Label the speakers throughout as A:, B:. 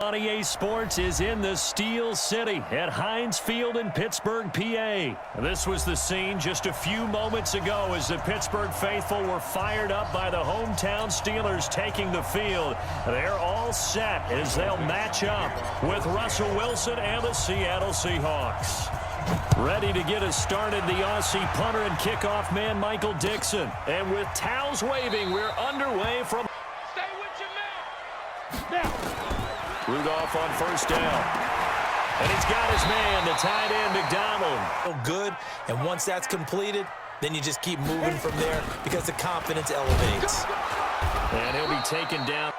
A: EA Sports is in the Steel City at Heinz Field in Pittsburgh, PA. This was the scene just a few moments ago as the Pittsburgh faithful were fired up by the hometown Steelers taking the field. They're all set as they'll match up with Russell Wilson and the Seattle Seahawks. Ready to get us started, the Aussie punter and kickoff man, Michael Dixon. And with towels waving, we're underway from...
B: Stay with your man. Now.
A: Rudolph on first down. And he's got his man, the tight end, McDonald.
C: Good, and once that's completed, then you just keep moving from there because the confidence elevates.
A: And he'll be taken down.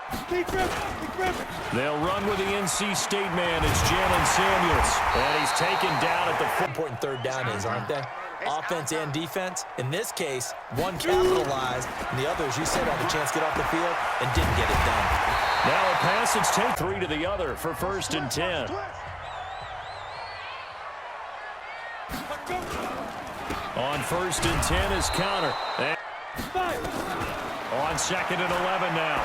A: They'll run with the NC State man. It's Jalen Samuels. And he's taken down at the...
C: Important third down is, aren't they? Offense and defense. In this case, one capitalized, and the others, you said, had a chance to get off the field and didn't get it done.
A: Now a pass, it's 10-3 to the other for 1st and 10. On 1st and 10 is Connor. And on 2nd and 11 now.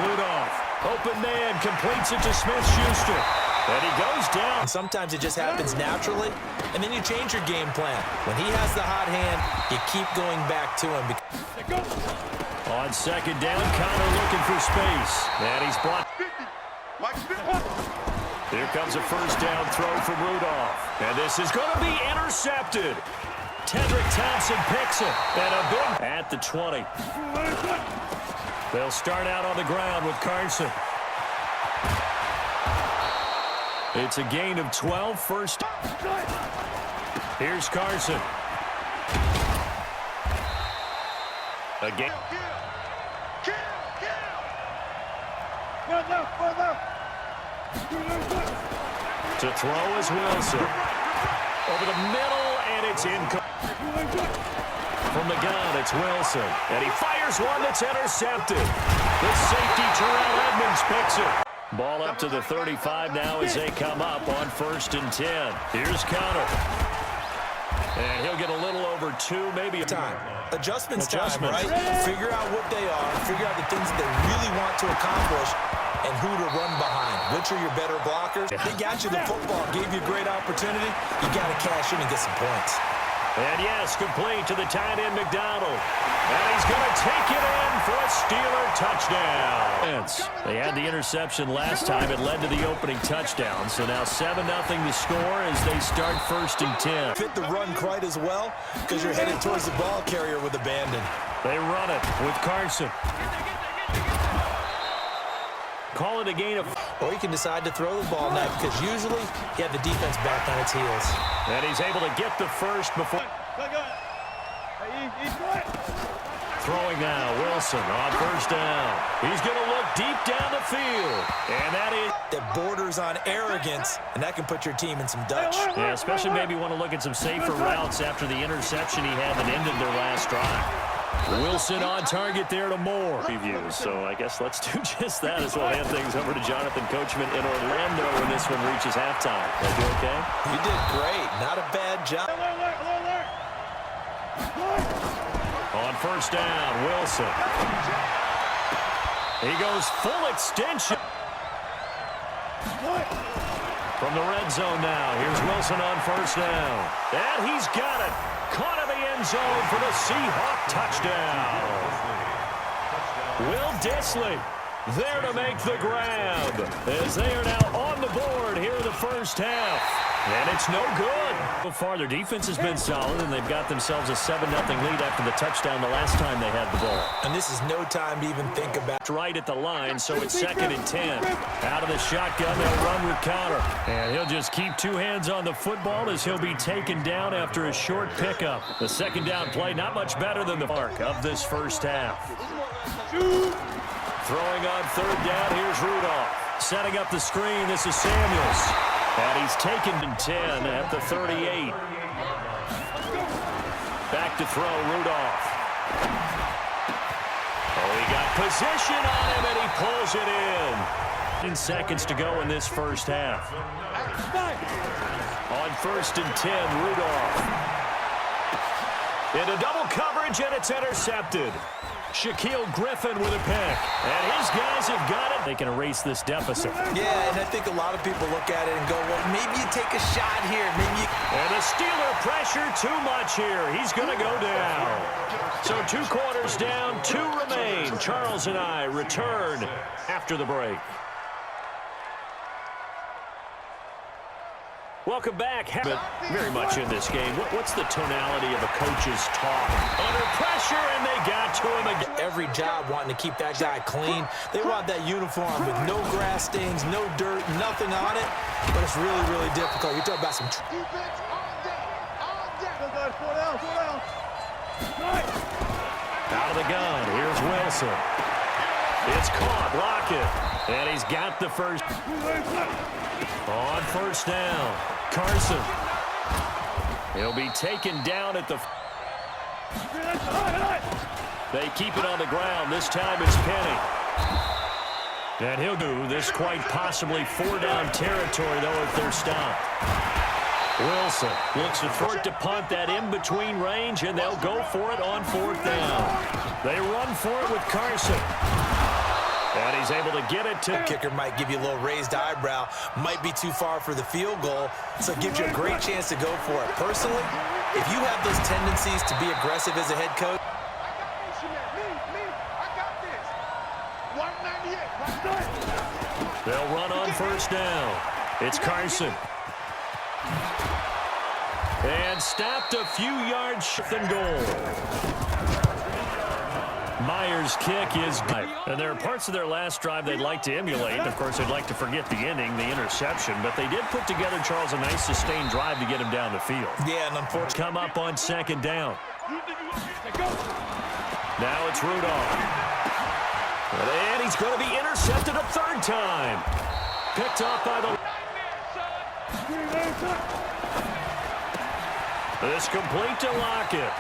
A: Rudolph, open man, completes it to Smith-Schuster. And he goes down.
C: And sometimes it just happens naturally, and then you change your game plan. When he has the hot hand, you keep going back to him.
A: On 2nd down, Connor looking for space. And he's blocked. Here comes a first down throw from Rudolph. And this is going to be intercepted. Tedrick Thompson picks it. And a big at the 20. They'll start out on the ground with Carson. It's a gain of 12 first. Here's Carson. Again. To throw is Wilson. Over the middle, and it's incomplete. From the gun, it's Wilson. And he fires one that's intercepted. The safety, Terrell Edmonds, picks it. Ball up to the 35 now as they come up on 1st and 10. Here's Connor. And he'll get a little over 2, maybe.
C: Time. Adjustments time, right? Figure out what they are. Figure out the things that they really want to accomplish and who to run behind. Which are your better blockers? They got you the football, gave you a great opportunity. You got to cash in and get some points.
A: And yes, complete to the tight end, McDonald. And he's going to take it in for a Steeler touchdown. They had the interception last time. It led to the opening touchdown. So now 7-0 to score as they start 1st and 10.
C: Fit the run quite as well because you're headed towards the ball carrier with abandon.
A: They run it with Carson. Call it a gain of...
C: Or you can decide to throw the ball now because usually you have the defense back on its heels.
A: And he's able to get the first before... Throwing now, Wilson on 1st down. He's going to look deep down the field. And that is...
C: That borders on arrogance, and that can put your team in some Dutch.
A: Yeah, especially maybe want to look at some safer routes after the interception he had that ended their last drive. Wilson on target there to Moore. Reviews, so I guess let's do just that as we'll hand things over to Jonathan Coachman in Orlando when this one reaches halftime. Are you okay?
C: You did great. Not a bad job.
A: On 1st down, Wilson. He goes full extension. From the red zone now, here's Wilson on 1st down. And he's got it. Caught in the end zone for the Seahawk touchdown. Will Dissly there to make the grab as they are now on the board here in the 1st half. And it's no good. So far, their defense has been solid, and they've got themselves a 7-0 lead after the touchdown the last time they had the ball.
C: And this is no time to even think about.
A: Right at the line, so it's 2nd and 10. Out of the shotgun, they'll run with Connor. And he'll just keep 2 hands on the football as he'll be taken down after a short pickup. The 2nd down play, not much better than the mark of this 1st half. Throwing on 3rd down, here's Rudolph. Setting up the screen, this is Samuels. And he's taken to 10 at the 38. Back to throw, Rudolph. Oh, he got position on him, and he pulls it in. 10 seconds to go in this 1st half. On 1st and 10, Rudolph. Into double coverage, and it's intercepted. Shaquille Griffin with a pick. And his guys have got it. They can erase this deficit.
C: Yeah, and I think a lot of people look at it and go, well, maybe you take a shot here. Maybe you...
A: And the Steeler pressure too much here. He's going to go down. So 2 quarters down, 2 remain. Charles and I return after the break. Welcome back. Very much in this game. What's the tonality of a coach's talk? Under pressure, and they got to him again.
C: Every job wanting to keep that guy clean. They want that uniform with no grass stains, no dirt, nothing on it. But it's really, really difficult. You're talking about some...
B: Defense on deck.
A: Out of the gun. Here's Wilson. It's caught. Lockett. And he's got the first. On first down. Carson. He'll be taken down at the... They keep it on the ground. This time it's Penny. And he'll do this quite possibly 4-down territory, though, if they're stopped. Wilson looks for it to punt that in-between range, and they'll go for it on 4th down. They run for it with Carson. And he's able to get it to...
C: Kicker might give you a little raised eyebrow. Might be too far for the field goal, so it gives you a great chance to go for it. Personally, if you have those tendencies to be aggressive as a head coach...
A: They'll run on first down. It's Carson. And stopped a few yards short than goal. Myers' kick is good. And there are parts of their last drive they'd like to emulate. Of course, they'd like to forget the ending, the interception. But they did put together, Charles, a nice sustained drive to get him down the field.
C: Yeah, and unfortunately...
A: Come up on 2nd down. Now it's Rudolph. And he's going to be intercepted a 3rd time. Picked off by the... This complete to Lockett.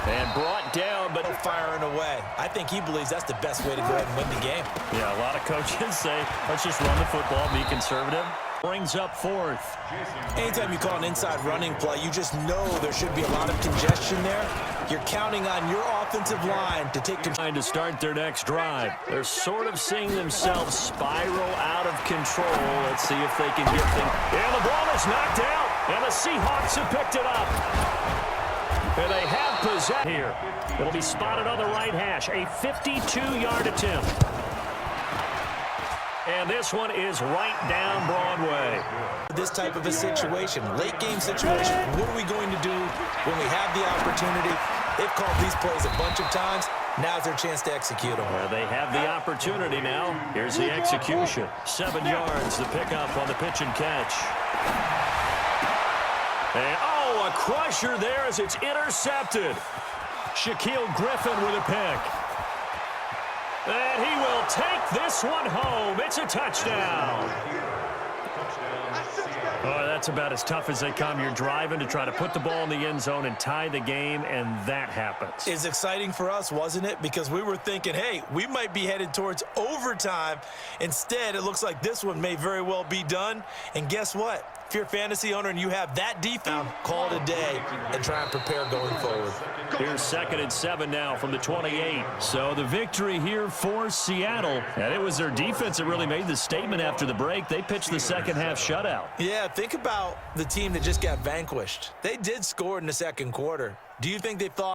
A: And brought down, but
C: firing away. I think he believes that's the best way to go ahead and win the game.
A: Yeah, a lot of coaches say, let's just run the football, be conservative. Brings up 4th.
C: Anytime you call an inside running play, you just know there should be a lot of congestion there. You're counting on your offensive line to take control.
A: Trying to start their next drive. They're sort of seeing themselves spiral out of control. Let's see if they can get them. And the ball is knocked out, and the Seahawks have picked it up. And they have possession here. It'll be spotted on the right hash. A 52-yard attempt. And this one is right down Broadway.
C: This type of a situation, late game situation, what are we going to do when we have the opportunity? They've called these plays a bunch of times. Now's their chance to execute them.
A: Well, they have the opportunity now. Here's the execution. 7 yards, the pickup on the pitch and catch. And, oh, a crusher there as it's intercepted. Shaquille Griffin with a pick. And he will take this one home. It's a touchdown. Oh, that's about as tough as they come. You're driving to try to put the ball in the end zone and tie the game, and that happens.
C: It's exciting for us, wasn't it? Because we were thinking, hey, we might be headed towards overtime. Instead, it looks like this one may very well be done. And guess what? If you're a fantasy owner and you have that defense, call it a day and try and prepare going forward.
A: Here's 2nd and 7 now from the 28. So the victory here for Seattle. And it was their defense that really made the statement after the break. They pitched the second half shutout.
C: Yeah, think about the team that just got vanquished. They did score in the 2nd quarter. Do you think they thought